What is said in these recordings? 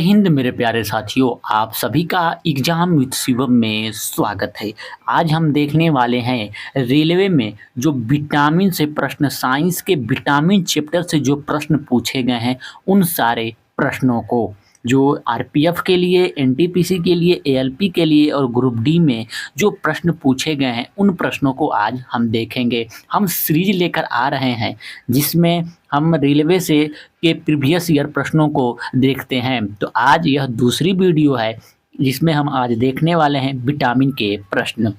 हिंद मेरे प्यारे साथियों, आप सभी का एग्जाम विद शिवम में स्वागत है। आज हम देखने वाले हैं रेलवे में जो विटामिन से प्रश्न, साइंस के विटामिन चैप्टर से जो प्रश्न पूछे गए हैं उन सारे प्रश्नों को, जो आरपीएफ के लिए, एनटीपीसी के लिए, एएलपी के लिए और ग्रुप डी में जो प्रश्न पूछे गए हैं उन प्रश्नों को आज हम देखेंगे। हम सीरीज लेकर आ रहे हैं जिसमें हम रेलवे से के प्रीवियस ईयर प्रश्नों को देखते हैं। तो आज यह दूसरी वीडियो है जिसमें हम आज देखने वाले हैं विटामिन के प्रश्न।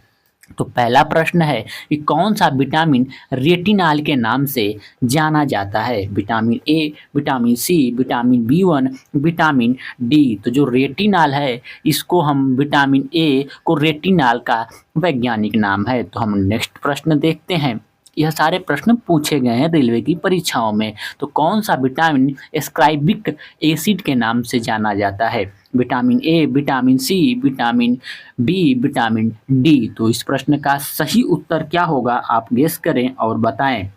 तो पहला प्रश्न है कि कौन सा विटामिन रेटिनॉल के नाम से जाना जाता है? Vitamin A, vitamin C, vitamin B one, vitamin D. तो जो रेटिनॉल है इसको हम विटामिन ए को रेटिनॉल का वैज्ञानिक नाम है। तो हम नेक्स्ट प्रश्न देखते हैं। यह सारे प्रश्न पूछे गए हैं रेलवे की परीक्षाओं में। तो कौन सा विटामिन एस्कॉर्बिक एसिड के नाम से जाना जाता है? Vitamin A, vitamin C, vitamin B, vitamin D. तो इस प्रश्न का सही उत्तर क्या होगा आप गेस करें और बताएं।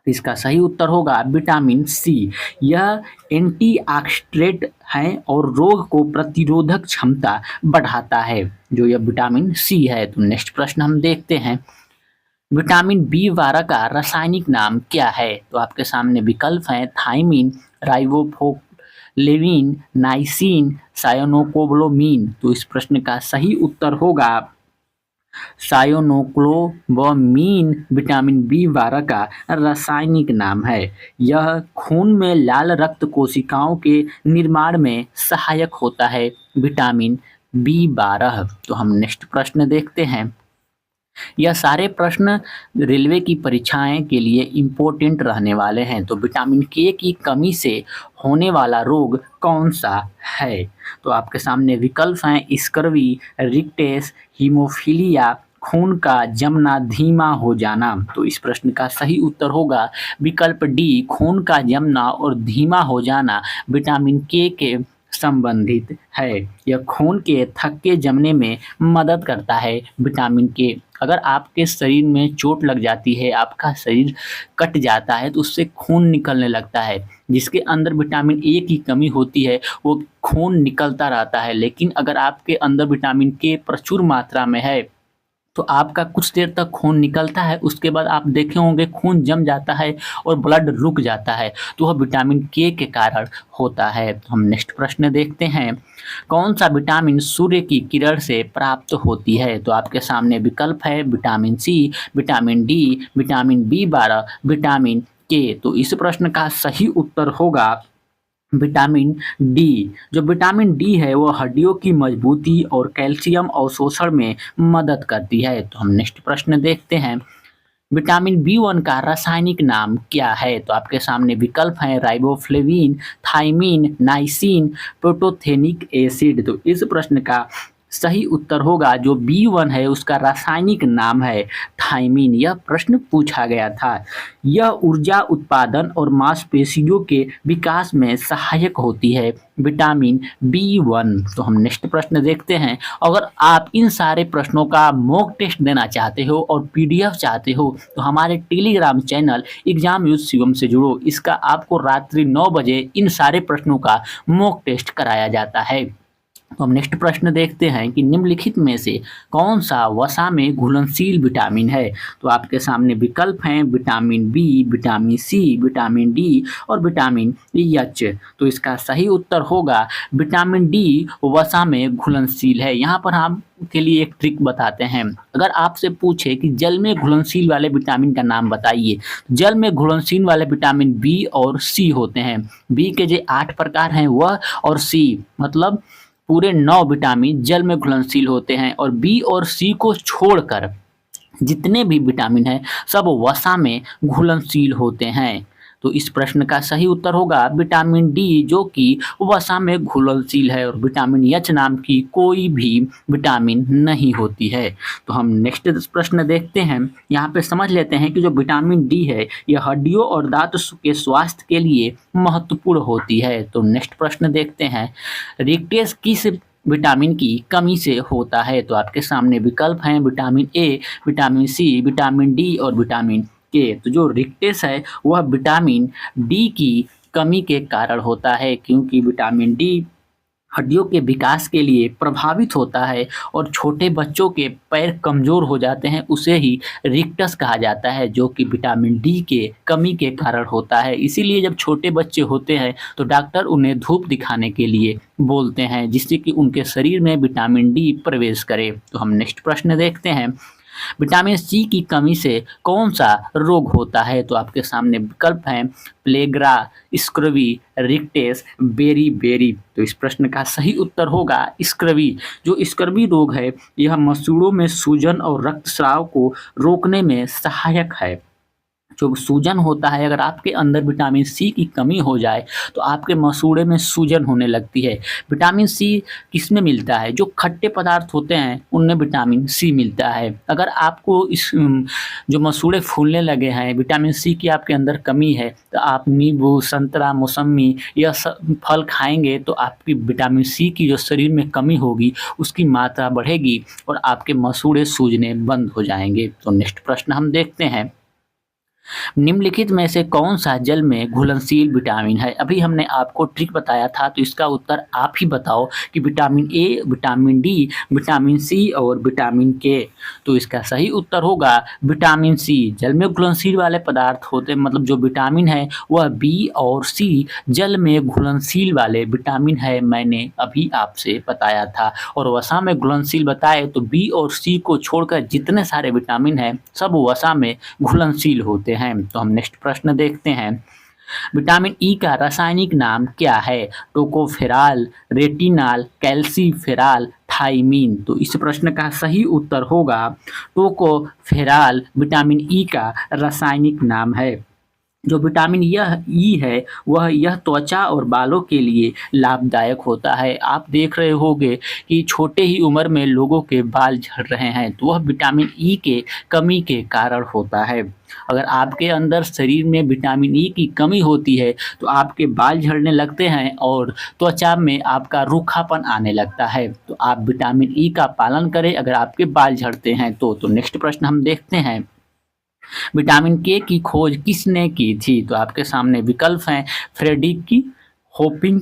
इसका सही उत्तर होगा विटामिन सी। यह एंटीऑक्सीडेंट है और रोग को प्रतिरोधक क्षमता बढ़ाता है, जो यह विटामिन सी है। तो नेक्स्ट प्रश्न हम देखते हैं। विटामिन बी12 का रासायनिक नाम क्या है? तो आपके सामने विकल्प हैं थायमिन, राइबोफ्लोविन, नाइसिन, साइनोकोबालामिन। तो इस प्रश्न का सही उत्तर होगा साइनोकोबालामिन। विटामिन बी12 का रासायनिक नाम है। यह खून में लाल रक्त कोशिकाओं के निर्माण में सहायक होता है, विटामिन बी12। तो हम नेक्स्ट प्रश्न देखते हैं। यह सारे प्रश्न रेलवे की परीक्षाएं के लिए इम्पोर्टेंट रहने वाले हैं। तो विटामिन के की कमी से होने वाला रोग कौन सा है? तो आपके सामने विकल्प हैं स्कर्वी, रिकेट्स, हीमोफीलिया, खून का जमना धीमा हो जाना। तो इस प्रश्न का सही उत्तर होगा विकल्प डी, खून का जमना और धीमा हो जाना विटामिन के संबंधित है। यह खून के थक्के जमने में मदद करता है, विटामिन के। अगर आपके शरीर में चोट लग जाती है, आपका शरीर कट जाता है तो उससे खून निकलने लगता है। जिसके अंदर विटामिन ए की कमी होती है वो खून निकलता रहता है। लेकिन अगर आपके अंदर विटामिन के प्रचुर मात्रा में है तो आपका कुछ देर तक खून निकलता है, उसके बाद आप देखे होंगे खून जम जाता है और ब्लड रुक जाता है। तो वह विटामिन के कारण होता है। तो हम नेक्स्ट प्रश्न देखते हैं। कौन सा विटामिन सूर्य की किरण से प्राप्त होती है? तो आपके सामने विकल्प है vitamin C, vitamin D, vitamin बी12, विटामिन के। तो इस प्रश्न का सही उत्तर होगा विटामिन डी। जो विटामिन डी है वो हड्डियों की मजबूती और कैल्शियम अवशोषण में मदद करती है। तो हम नेक्स्ट प्रश्न देखते हैं। विटामिन बी1 का रासायनिक नाम क्या है? तो आपके सामने विकल्प हैं राइबोफ्लेविन, थायमिन, नाइसिन, प्रोटोथेनिक एसिड। तो इस प्रश्न का सही उत्तर होगा जो बी1 है उसका रासायनिक नाम है थायमिन। यह प्रश्न पूछा गया था। यह ऊर्जा उत्पादन और मांसपेशियों के विकास में सहायक होती है, विटामिन बी1। तो हम नेक्स्ट प्रश्न देखते हैं। अगर आप इन सारे प्रश्नों का मॉक टेस्ट देना चाहते हो और पीडीएफ चाहते हो तो हमारे Telegram channel exam with Shivam से जुड़ो। इसका आपको रात्रि 9 बजे इन सारे प्रश्नों का मॉक टेस्ट कराया जाता है। तो हम नेक्स्ट प्रश्न देखते हैं कि निम्नलिखित में से कौन सा वसा में घुलनशील विटामिन है? तो आपके सामने विकल्प हैं vitamin B, vitamin C, vitamin D और विटामिन एच। तो इसका सही उत्तर होगा विटामिन डी वसा में घुलनशील है। यहाँ पर हम के लिए एक ट्रिक बताते हैं। अगर आपसे पूछे कि जल में घुलनशील वाले विटामिन का नाम बताइए, जल में घुलनशील वाले विटामिन बी और सी होते हैं। बी के जो 8 प्रकार हैं वह, और सी मतलब पूरे 9 विटामिन जल में घुलनशील होते हैं। और बी और सी को छोड़कर जितने भी विटामिन हैं सब वसा में घुलनशील होते हैं। तो इस प्रश्न का सही उत्तर होगा विटामिन डी, जो कि वसा में घुलनशील है। और विटामिन एच नाम की कोई भी विटामिन नहीं होती है। तो हम नेक्स्ट प्रश्न देखते हैं। यहाँ पे समझ लेते हैं कि जो विटामिन डी है यह हड्डियों और दांत के स्वास्थ्य के लिए महत्वपूर्ण होती है। तो नेक्स्ट प्रश्न देखते हैं। रिकेट्स किस विटामिन की कमी से होता है? तो आपके सामने विकल्प हैं vitamin A, vitamin C, vitamin D और विटामिन के। तो जो रिकेट्स है वह विटामिन डी की कमी के कारण होता है, क्योंकि विटामिन डी हड्डियों के विकास के लिए प्रभावित होता है और छोटे बच्चों के पैर कमज़ोर हो जाते हैं, उसे ही रिक्टस कहा जाता है, जो कि विटामिन डी के कमी के कारण होता है। इसीलिए जब छोटे बच्चे होते हैं तो डॉक्टर उन्हें धूप दिखाने के लिए बोलते हैं, जिससे कि उनके शरीर में विटामिन डी प्रवेश करे। तो हम नेक्स्ट प्रश्न देखते हैं, विटामिन सी की कमी से कौन सा रोग होता है? तो आपके सामने विकल्प हैं प्लेग्रा, स्क्रवी, रिक्टेस, बेरी। तो इस प्रश्न का सही उत्तर होगा स्क्रवी। जो स्क्रवी रोग है यह मसूड़ों में सूजन और रक्तस्राव को रोकने में सहायक है। जो सूजन होता है, अगर आपके अंदर विटामिन सी की कमी हो जाए तो आपके मसूड़े में सूजन होने लगती है। विटामिन सी किसमें मिलता है? जो खट्टे पदार्थ होते हैं उनमें विटामिन सी मिलता है। अगर आपको जो मसूड़े फूलने लगे हैं, विटामिन सी की आपके अंदर कमी है, तो आप नींबू, संतरा, मौसम्मी यह सब फल खाएंगे तो आपकी विटामिन सी की जो शरीर में कमी होगी उसकी मात्रा बढ़ेगी और आपके मसूड़े सूजने बंद हो जाएंगे। तो नेक्स्ट प्रश्न हम देखते हैं, निम्नलिखित में से कौन सा जल में घुलनशील विटामिन है? अभी हमने आपको ट्रिक बताया था, तो इसका उत्तर आप ही बताओ कि vitamin A, vitamin D, vitamin C और विटामिन के। तो इसका सही उत्तर होगा विटामिन सी। जल में घुलनशील वाले पदार्थ होते मतलब जो विटामिन है वह बी और सी जल में घुलनशील वाले विटामिन है, मैंने अभी आपसे बताया था। और वसा में घुलनशील बताए तो बी और सी को छोड़कर जितने सारे विटामिन हैं सब वसा में घुलनशील होते हैं। तो हम नेक्स्ट प्रश्न देखते हैं, विटामिन ई का रासायनिक नाम क्या है? Tocopherol, retinol, calciferol, thiamine. तो इस प्रश्न का सही उत्तर होगा टोकोफेरॉल विटामिन ई का रासायनिक नाम है। जो विटामिन यह ई है वह यह त्वचा और बालों के लिए लाभदायक होता है। आप देख रहे होंगे कि छोटे ही उम्र में लोगों के बाल झड़ रहे हैं, तो वह विटामिन ई के कमी के कारण होता है। अगर आपके अंदर शरीर में विटामिन ई की कमी होती है तो आपके बाल झड़ने लगते हैं और त्वचा में आपका रूखापन आने लगता है। तो आप विटामिन ई का पालन करें अगर आपके बाल झड़ते हैं तो नेक्स्ट प्रश्न हम देखते हैं, विटामिन के की खोज किसने की थी? तो आपके सामने विकल्प हैं Frederick Hopkins,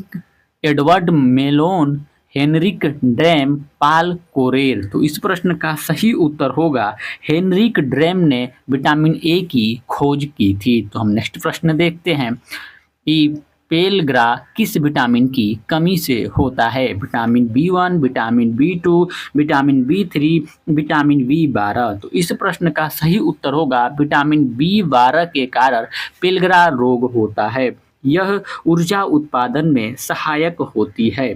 Edward Mellanby, Henrik Dam, Paul Karrer. तो इस प्रश्न का सही उत्तर होगा हेनरिक ड्रेम ने विटामिन ए की खोज की थी। तो हम नेक्स्ट प्रश्न देखते हैं कि पेलग्रा किस विटामिन की कमी से होता है? Vitamin B one, vitamin बी2, vitamin B3, vitamin B12. तो इस प्रश्न का सही उत्तर होगा विटामिन बी12 के कारण पेलग्रा रोग होता है। यह ऊर्जा उत्पादन में सहायक होती है।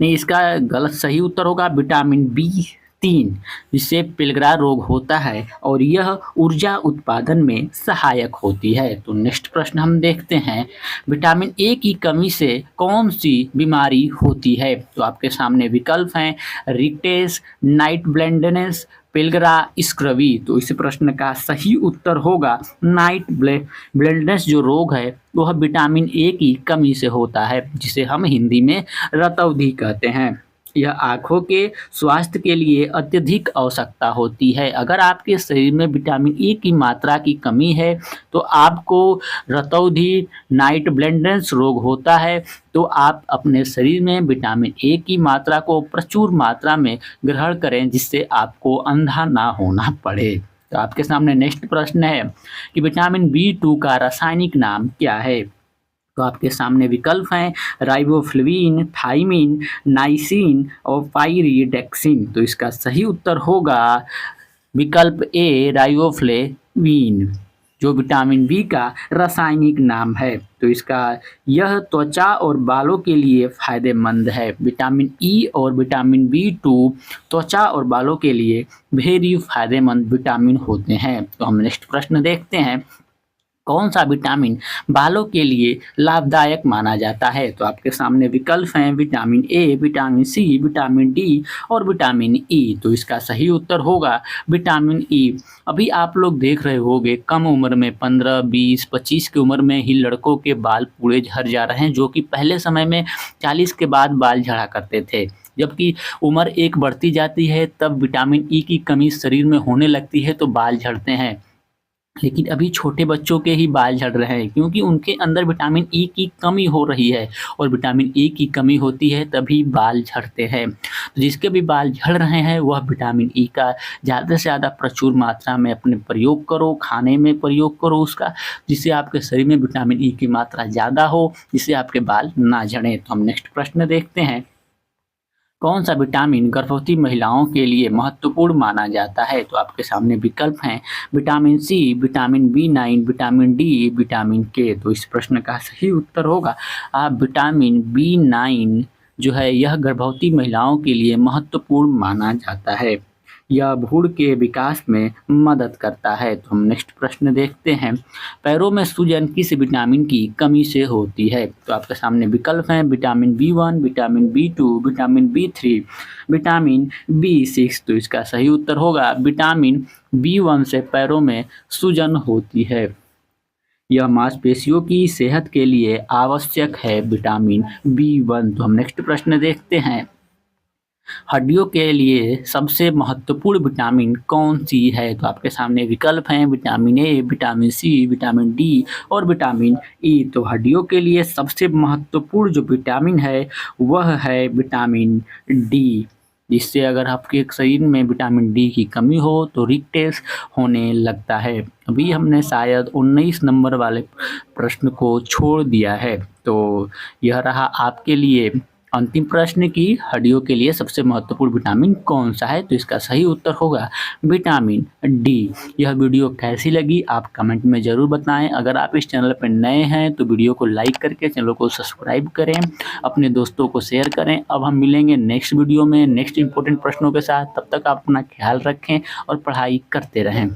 नहीं, इसका गलत सही उत्तर होगा विटामिन बी3, जिससे पेलग्रा रोग होता है और यह ऊर्जा उत्पादन में सहायक होती है। तो नेक्स्ट प्रश्न हम देखते हैं, विटामिन ए की कमी से कौन सी बीमारी होती है? तो आपके सामने विकल्प हैं रिक्टेस, नाइट ब्लाइंडनेस, पेलग्रा, स्क्रवी। तो इस प्रश्न का सही उत्तर होगा नाइट ब्लाइंडनेस। जो रोग है वह विटामिन ए की कमी से होता है, जिसे हम हिंदी में रतौंधी कहते हैं। यह आँखों के स्वास्थ्य के लिए अत्यधिक आवश्यकता होती है। अगर आपके शरीर में विटामिन ई की मात्रा की कमी है तो आपको रतौंधी, नाइट ब्लाइंडनेस रोग होता है। तो आप अपने शरीर में विटामिन ए की मात्रा को प्रचुर मात्रा में ग्रहण करें, जिससे आपको अंधा ना होना पड़े। तो आपके सामने नेक्स्ट प्रश्न है कि विटामिन बी2 का रासायनिक नाम क्या है? तो आपके सामने विकल्प हैं राइबोफ्लेविन, थाइमिन, नाइसिन और पाइरिडैक्सिन। तो इसका सही उत्तर होगा विकल्प ए राइबोफ्लेविन, जो विटामिन बी का रासायनिक नाम है। तो इसका यह त्वचा और बालों के लिए फायदेमंद है। विटामिन ई और विटामिन बी2 त्वचा और बालों के लिए वेरी फायदेमंद विटामिन होते हैं। तो हम नेक्स्ट प्रश्न देखते हैं, कौन सा विटामिन बालों के लिए लाभदायक माना जाता है? तो आपके सामने विकल्प हैं vitamin A, vitamin C, vitamin D और विटामिन ई। तो इसका सही उत्तर होगा विटामिन ई। अभी आप लोग देख रहे होंगे कम उम्र में 15, 20, 25 की उम्र में ही लड़कों के बाल पूरे झड़ जा रहे हैं, जो कि पहले समय में 40 के बाद बाल झड़ा करते थे। जबकि उम्र एक बढ़ती जाती है तब विटामिन ई की कमी शरीर में होने लगती है तो बाल झड़ते हैं। लेकिन अभी छोटे बच्चों के ही बाल झड़ रहे हैं क्योंकि उनके अंदर विटामिन ई की कमी हो रही है और विटामिन ई की कमी होती है तभी बाल झड़ते हैं। तो जिसके भी बाल झड़ रहे हैं वह विटामिन ई का ज़्यादा से ज़्यादा प्रचुर मात्रा में अपने प्रयोग करो, खाने में प्रयोग करो उसका, जिससे आपके शरीर में विटामिन ई की मात्रा ज़्यादा हो, जिससे आपके बाल ना झड़ें। तो हम नेक्स्ट प्रश्न देखते हैं। कौन सा विटामिन गर्भवती महिलाओं के लिए महत्वपूर्ण माना जाता है? तो आपके सामने विकल्प हैं vitamin C, vitamin B nine, vitamin D, vitamin K. तो इस प्रश्न का सही उत्तर होगा आप विटामिन बी9 जो है यह गर्भवती महिलाओं के लिए महत्वपूर्ण माना जाता है। यह भ्रूण के विकास में मदद करता है। तो हम नेक्स्ट प्रश्न देखते हैं। पैरों में सूजन किस विटामिन की कमी से होती है? तो आपके सामने विकल्प हैं vitamin B one, vitamin बी2, vitamin B3, vitamin B6. तो इसका सही उत्तर होगा विटामिन बी1 से पैरों में सूजन होती है। यह मांसपेशियों की सेहत के लिए आवश्यक है विटामिन बी1। तो हम नेक्स्ट प्रश्न देखते हैं। हड्डियों के लिए सबसे महत्वपूर्ण विटामिन कौन-सी है? तो आपके सामने विकल्प हैं vitamin A, vitamin C, vitamin D और विटामिन ई। तो हड्डियों के लिए सबसे महत्वपूर्ण जो विटामिन है वह है विटामिन डी। जिससे अगर आपके शरीर में विटामिन डी की कमी हो तो रिकेट्स होने लगता है। अभी हमने शायद 19 नंबर वाले प्रश्न को छोड़ दिया है। तो यह रहा आपके लिए अंतिम प्रश्न की हड्डियों के लिए सबसे महत्वपूर्ण विटामिन कौन सा है? तो इसका सही उत्तर होगा विटामिन डी। यह वीडियो कैसी लगी आप कमेंट में ज़रूर बताएं। अगर आप इस चैनल पर नए हैं तो वीडियो को लाइक करके चैनल को सब्सक्राइब करें, अपने दोस्तों को शेयर करें। अब हम मिलेंगे नेक्स्ट वीडियो में नेक्स्ट इंपॉर्टेंट प्रश्नों के साथ। तब तक आप अपना ख्याल रखें और पढ़ाई करते रहें।